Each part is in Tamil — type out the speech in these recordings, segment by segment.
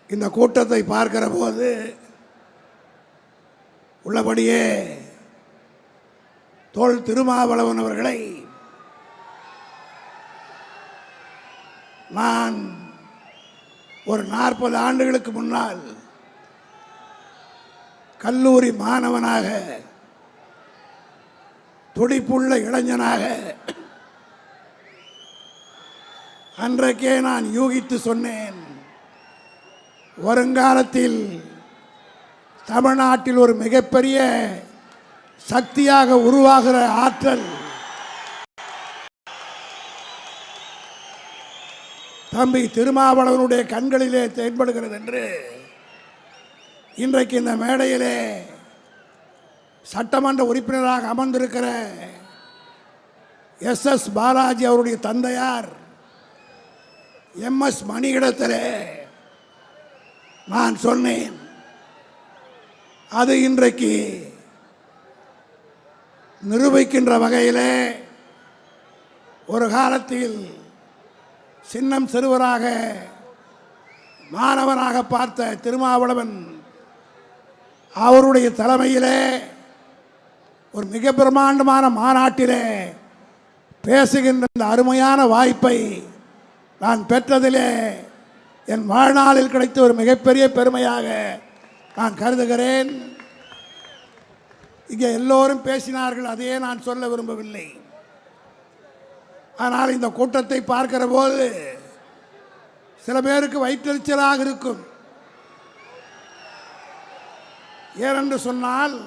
இந்த கூட்டத்தை பார்க்கிற போது உள்ளபடியே தோல் திருமாவளவன் அவர்களை நான் ஒரு 40 ஆண்டுகளுக்கு முன்னால் கல்லூரி மாணவனாக துடிப்புள்ள இளைஞனாக அன்றைக்கே நான் யூகித்து சொன்னேன், வருங்காலத்தில் தமிழ்நாட்டில் ஒரு மிகப்பெரிய சக்தியாக உருவாகிற ஆற்றல் தம்பி திருமாவளவனுடைய கண்களிலே தென்படுகிறது என்று இன்றைக்கு இந்த மேடையிலே சட்டமன்ற உறுப்பினராக அமர்ந்திருக்கிற SS பாலாஜி அவருடைய தந்தையார் MS மணியிடத்திலே நான் சொன்னேன். அது இன்றைக்கு நிரூபிக்கின்ற வகையிலே ஒரு காலத்தில் சின்னம் சிறுவராக மாணவனாக பார்த்த திருமாவளவன் அவருடைய தலைமையிலே ஒரு மிக பிரமாண்டமான மாநாட்டிலே பேசுகின்ற இந்த அருமையான வாய்ப்பை நான் பெற்றதிலே என் வாழ்நாளில் கிடைத்த ஒரு மிகப்பெரிய பெருமையாக நான் கருதுகிறேன். இங்கே எல்லோரும் பேசினார்கள், அதையே நான் சொல்ல விரும்பவில்லை. ஆனால் இந்த கூட்டத்தை பார்க்கிற போது சில பேருக்கு வயிற்றெரிச்சலாக இருக்கும். ஏனென்று சொன்னால்,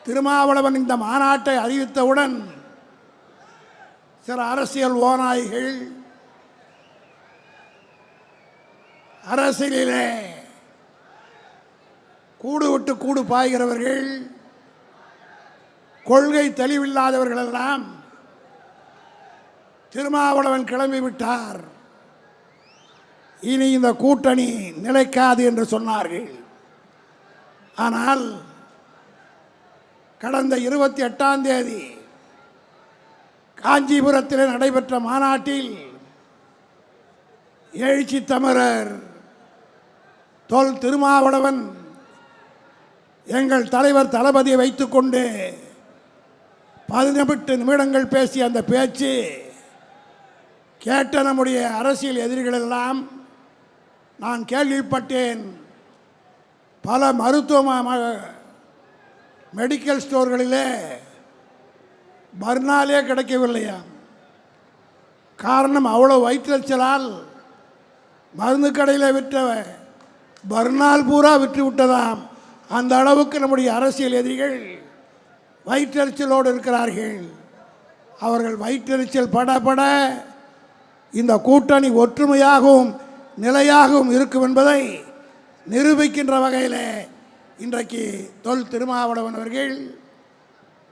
திருமாவளவன் இந்த மாநாட்டை அறிவித்தவுடன் சில அரசியல் ஓநாய்கள் அரசியலிலே கூடு விட்டு கூடு பாய்கிறவர்கள், கொள்கை தெளிவில்லாதவர்கள் எல்லாம் திருமாவளவன் கிளம்பிவிட்டார், இனி இந்த கூட்டணி நிலைக்காது என்று சொன்னார்கள். ஆனால் கடந்த 28ஆம் தேதி காஞ்சிபுரத்தில் நடைபெற்ற மாநாட்டில் எழுச்சி தமிழர் தொல் திருமாவளவன் எங்கள் தலைவர் தளபதியை வைத்துக்கொண்டு 18 நிமிடங்கள் பேசிய அந்த பேச்சு கேட்ட நம்முடைய அரசியல் எதிரிகளெல்லாம் நான் கேள்விப்பட்டேன், பல மெடிக்கல் ஸ்டோர்களிலே மறுநாளே கிடைக்கவில்லையா. காரணம், அவ்வளோ வயிற்றெரிச்சலால் மருந்து கடையில் விற்ற மறுநாள் பூரா விற்று விட்டதாம். அந்த அளவுக்கு நம்முடைய அரசியல் எதிரிகள் வயிற்றெரிச்சலோடு இருக்கிறார்கள். அவர்கள் வயிற்றெரிச்சல் படப்பட இந்த கூட்டணி ஒற்றுமையாகவும் நிலையாகவும் இருக்கும் என்பதை நிரூபிக்கின்ற வகையில் இன்றைக்கு தொல் திருமாவளவன் அவர்கள்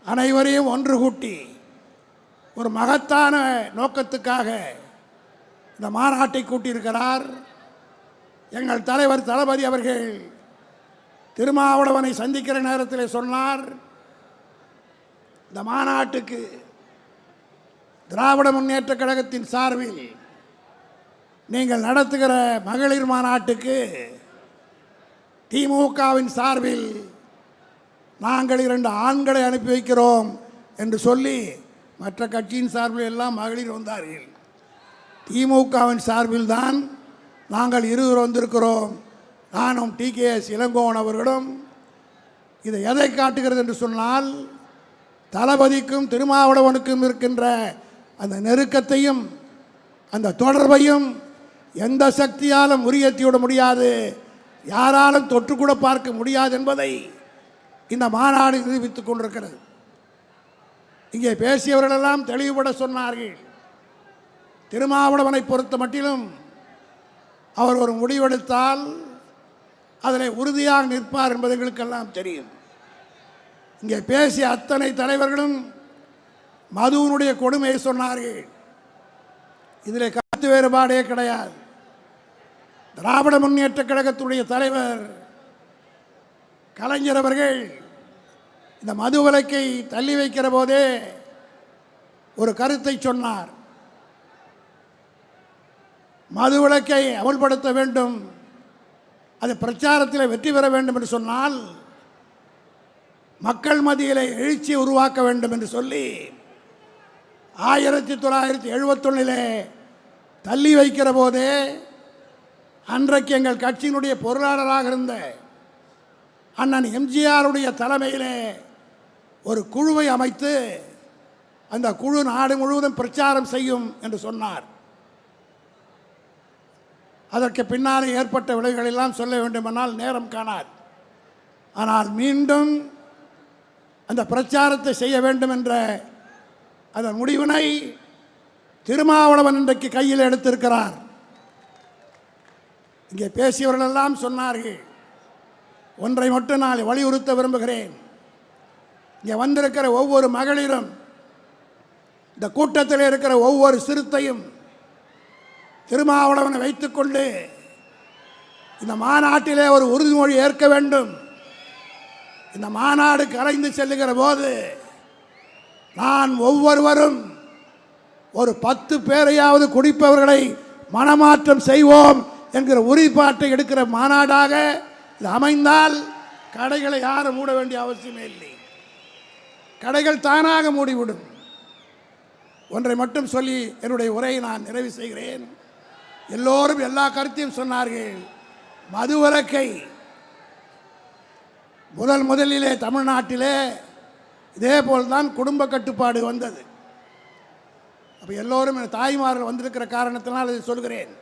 அனைவரையும் ஒன்று கூட்டி ஒரு மகத்தான நோக்கத்துக்காக இந்த மாநாட்டை கூட்டியிருக்கிறார். எங்கள் தலைவர் தளபதி அவர்கள் திருமாவளவனை சந்திக்கிற நேரத்தில் சொன்னார், இந்த மாநாட்டுக்கு திராவிட முன்னேற்ற கழகத்தின் சார்பில் நீங்கள் நடத்துகிற மகளிர் மாநாட்டுக்கு திமுகவின் சார்பில் நாங்கள் 2 ஆண்களை அனுப்பி வைக்கிறோம் என்று சொல்லி மற்ற கட்சியின் சார்பில் எல்லாம் மகளிர் வந்தார்கள். திமுகவின் சார்பில் தான் நாங்கள் 20 வந்திருக்கிறோம். நானும் TKS இளங்கோவன் அவர்களும். இதை எதை காட்டுகிறது என்று சொன்னால், தளபதிக்கும் திருமாவளவனுக்கும் இருக்கின்ற அந்த நெருக்கத்தையும் அந்த தொடர்பையும் எந்த சக்தியாலும் முறியத்திவிட முடியாது, யாராலும் தொற்றுக்கூட பார்க்க முடியாது என்பதை இந்த மாநாடு நிரூபித்துக் கொண்டிருக்கிறது. இங்கே பேசியவர்களெல்லாம் தெளிவுபட சொன்னார்கள். திருமாவளவனை பொறுத்த மட்டிலும் அவர் ஒரு முடிவெடுத்தால் அதில் உறுதியாக நிற்பார் என்பது எங்களுக்கெல்லாம் தெரியும். இங்கே பேசிய அத்தனை தலைவர்களும் மதுவினுடைய கொடுமையை சொன்னார்கள். இதில் கருத்து வேறுபாடே கிடையாது. திராவிட முன்னேற்ற கழகத்துடைய தலைவர் கலைஞர் அவர்கள் இந்த மது விலக்கை தள்ளி வைக்கிற போதே ஒரு கருத்தை சொன்னார். மதுவிலக்கை அமல்படுத்த வேண்டும், அது பிரச்சாரத்தில் வெற்றி பெற வேண்டும் என்று சொன்னால் மக்கள் மத்தியில் எழுச்சியை உருவாக்க வேண்டும் என்று சொல்லி 1971 தள்ளி வைக்கிற போதே அன்றைக்கு எங்கள் கட்சியினுடைய பொருளாளராக இருந்த அண்ணன் எம்ஜிஆருடைய தலைமையிலே ஒரு குழுவை அமைத்து அந்த குழு நாடு முழுவதும் பிரச்சாரம் செய்யும் என்று சொன்னார். அதற்கு பின்னாலே ஏற்பட்ட விளைவுகள் எல்லாம் சொல்ல வேண்டுமானால் நேரம் காணாது. ஆனால் மீண்டும் அந்த பிரச்சாரத்தை செய்ய வேண்டும் என்ற அந்த முடிவினை திருமாவளவன் இன்றைக்கு கையில் எடுத்திருக்கிறார். இங்கே பேசியவர்கள் எல்லாம் சொன்னார்கள். ஒன்றை மட்டும் நான் வலியுறுத்த விரும்புகிறேன். இங்கே வந்திருக்கிற ஒவ்வொரு மகளிரும், இந்த கூட்டத்தில் இருக்கிற ஒவ்வொரு சிறுத்தையும் திருமாவளவனை வைத்துக்கொண்டு இந்த மாநாட்டிலே ஒரு உறுதிமொழி ஏற்க வேண்டும். இந்த மாநாடு கலைந்து செல்லுகிற போது நான் ஒவ்வொருவரும் ஒரு 10 பேரையாவது குடிப்பவர்களை மனமாற்றம் செய்வோம் என்கிற உறுதிப்பாட்டை எடுக்கிற மாநாடாக இது அமைந்தால் கடைகளை யாரும் மூட வேண்டிய அவசியமே இல்லை. கடைகள் தானாக மூடிவிடும். ஒன்றை மட்டும் சொல்லி என்னுடைய உரையை நான் நிறைவு செய்கிறேன். எல்லோரும் எல்லா கருத்தையும் சொன்னார்கள். மதுவிலக்கை முதலிலே தமிழ்நாட்டிலே இதே போல்தான் குடும்ப கட்டுப்பாடு வந்தது. அப்போ எல்லோரும் தாய்மார்கள் வந்திருக்கிற காரணத்தினால் அதை சொல்கிறேன்.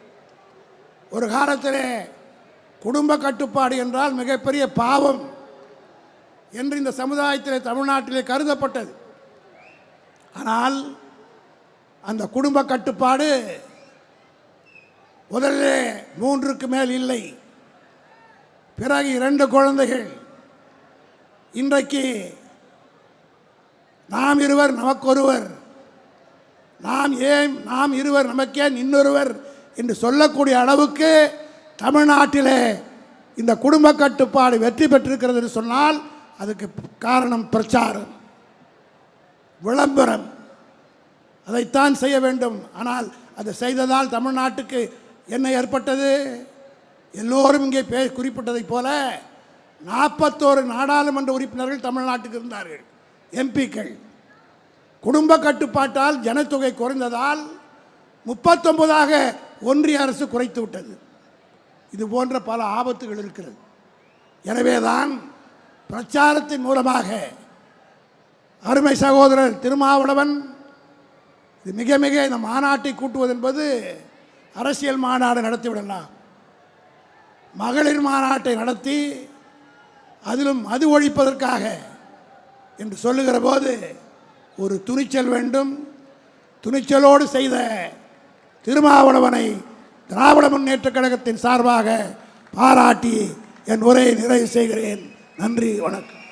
ஒரு காலத்திலே குடும்ப கட்டுப்பாடு என்றால் மிகப்பெரிய பாவம் என்று இந்த சமுதாயத்திலே தமிழ்நாட்டிலே கருதப்பட்டது. ஆனால் அந்த குடும்ப கட்டுப்பாடு முதலிலே 3க்கு மேல் இல்லை, பிறகு 2 குழந்தைகள். இன்றைக்கு நாம் இருவர் நமக்கொருவர், நாம் இருவர் நமக்கேன் இன்னொருவர் என்று சொல்லக்கூடிய அளவுக்கு தமிழ்நாட்டிலே இந்த குடும்ப கட்டுப்பாடு வெற்றி பெற்றிருக்கிறது என்று சொன்னால் அதுக்கு காரணம் பிரச்சாரம், விளம்பரம். அதைத்தான் செய்ய வேண்டும். ஆனால் அதை செய்ததால் தமிழ்நாட்டுக்கு என்ன ஏற்பட்டது? எல்லோரும் இங்கே குறிப்பிட்டதைப் போல 41 நாடாளுமன்ற உறுப்பினர்கள் தமிழ்நாட்டுக்கு இருந்தார்கள், எம்பிக்கள். குடும்ப கட்டுப்பாட்டால் ஜனத்தொகை குறைந்ததால் 39ஆக ஒன்றிய அரசு குறைத்து விட்டது. இது போன்ற பல ஆபத்துகள் இருக்கிறது. எனவேதான் பிரச்சாரத்தின் மூலமாக அருமை சகோதரர் திருமாவளவன் இது மிக மிக இந்த மாநாட்டை கூட்டுவது என்பது அரசியல் மாநாடு நடத்திவிடலாம், மகளிர் மாநாட்டை நடத்தி அதிலும் மது ஒழிப்பதற்காக என்று சொல்லுகிற போது ஒரு துணிச்சல் வேண்டும். துணிச்சலோடு செய்த திருமாவளவனை திராவிட முன்னேற்றக் கழகத்தின் சார்பாக பாராட்டி என் உரையை நிறைவு செய்கிறேன். நன்றி, வணக்கம்.